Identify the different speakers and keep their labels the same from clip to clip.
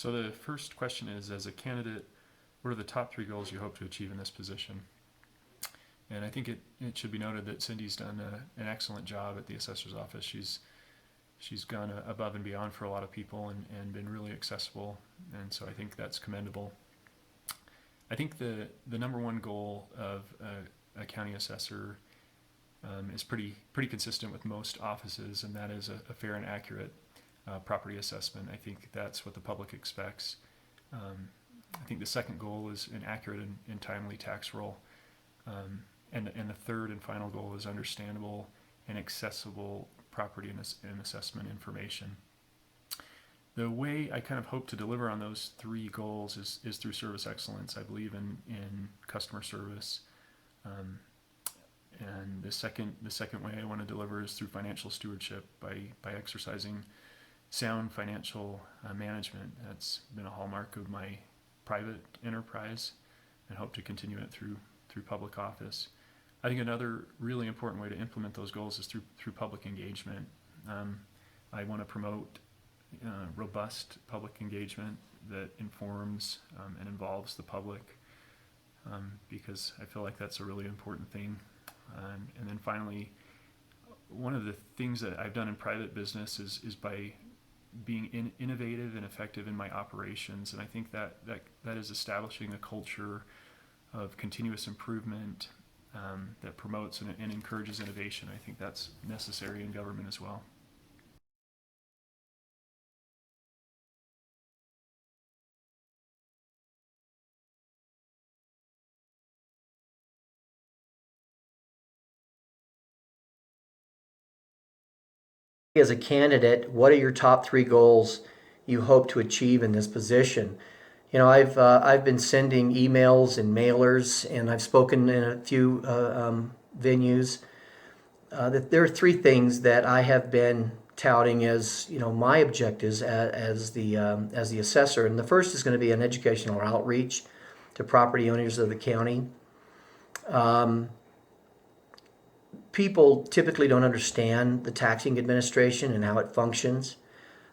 Speaker 1: So the first question is, as a candidate, what are the top 3 goals you hope to achieve in this position? And I think it should be noted that Cindy's done an excellent job at the assessor's office. She's gone above and beyond for a lot of people and been really accessible, and so I think that's commendable. I think the number one goal of a county assessor is pretty consistent with most offices, and that is a fair and accurate property assessment. I think that's what the public expects. I think the second goal is an accurate and timely tax roll. And the third and final goal is understandable and accessible property and assessment information. The way I kind of hope to deliver on those 3 goals is through service excellence. I believe in customer service. And the second way I want to deliver is through financial stewardship by exercising sound financial management. That's been a hallmark of my private enterprise, and hope to continue it through public office. I think another really important way to implement those goals is through public engagement. I want to promote robust public engagement that informs and involves the public, because I feel like that's a really important thing. And then finally, one of the things that I've done in private business is by being innovative and effective in my operations, and I think that is establishing a culture of continuous improvement that promotes and encourages innovation. I think that's necessary in government as well.
Speaker 2: As a candidate, what are your top 3 goals you hope to achieve in this position? You know, I've been sending emails and mailers, and I've spoken in a few venues. That there are 3 things that I have been touting as, you know, my objectives as the assessor. And the first is going to be an educational outreach to property owners of the county. People typically don't understand the taxing administration and how it functions.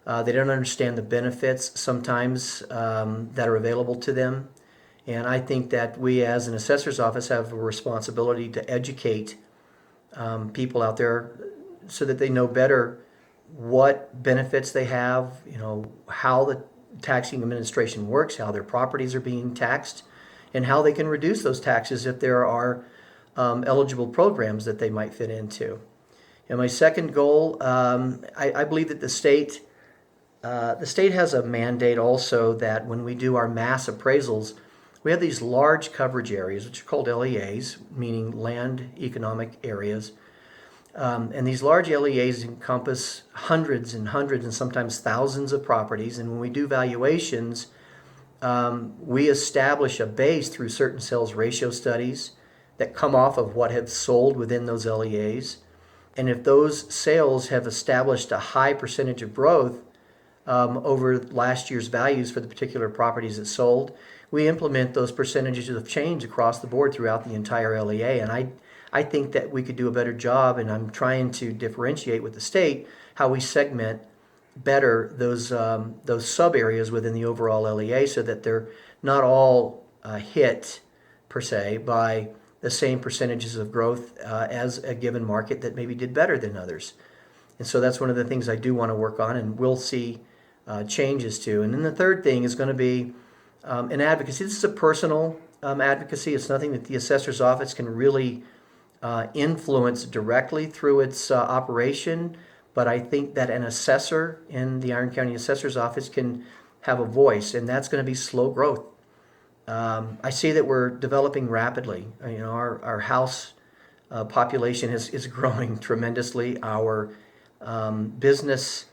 Speaker 2: They don't understand the benefits sometimes that are available to them. And I think that we as an assessor's office have a responsibility to educate people out there so that they know better what benefits they have, you know, how the taxing administration works, how their properties are being taxed, and how they can reduce those taxes if there are eligible programs that they might fit into. And my second goal, I believe that the state has a mandate also that when we do our mass appraisals, we have these large coverage areas, which are called LEAs, meaning land economic areas. And these large LEAs encompass hundreds and hundreds and sometimes thousands of properties. And when we do valuations, we establish a base through certain sales ratio studies that come off of what have sold within those LEAs. And if those sales have established a high percentage of growth over last year's values for the particular properties that sold, we implement those percentages of change across the board throughout the entire LEA. And I think that we could do a better job, and I'm trying to differentiate with the state how we segment better those sub areas within the overall LEA so that they're not all hit per se by the same percentages of growth as a given market that maybe did better than others. And so that's one of the things I do want to work on, and we'll see changes to. And then the third thing is going to be an advocacy. This is a personal advocacy. It's nothing that the assessor's office can really influence directly through its operation, but I think that an assessor in the Iron County Assessor's Office can have a voice, and that's going to be slow growth. I see that we're developing rapidly. You know, our house population is growing tremendously. Our business,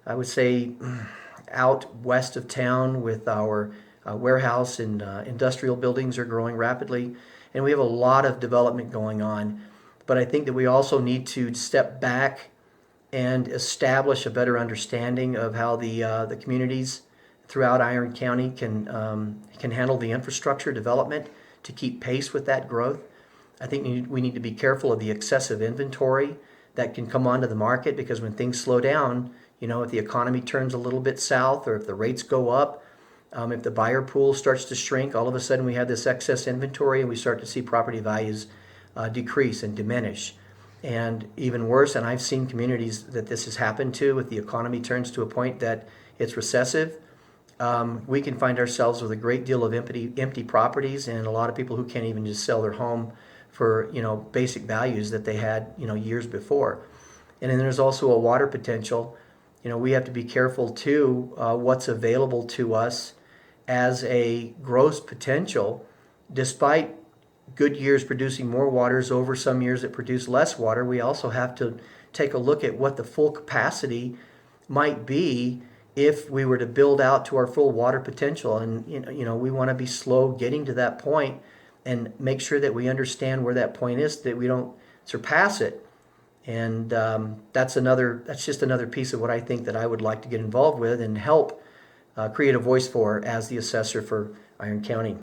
Speaker 2: I would say, out west of town with our warehouse and industrial buildings are growing rapidly, and we have a lot of development going on. But I think that we also need to step back and establish a better understanding of how the communities throughout Iron County can handle the infrastructure development to keep pace with that growth. I think we need to be careful of the excessive inventory that can come onto the market, because when things slow down, you know, if the economy turns a little bit south or if the rates go up, If the buyer pool starts to shrink, all of a sudden we have this excess inventory and we start to see property values decrease and diminish. And even worse, and I've seen communities that this has happened to, if the economy turns to a point that it's recessive, we can find ourselves with a great deal of empty properties and a lot of people who can't even just sell their home for basic values that they had years before. And then there's also a water potential. We have to be careful too what's available to us as a gross potential, despite good years producing more waters over some years that produce less water. We also have to take a look at what the full capacity might be if we were to build out to our full water potential. And we want to be slow getting to that point and make sure that we understand where that point is, that we don't surpass it. And that's just another piece of what I think that I would like to get involved with and help create a voice for as the assessor for Iron County.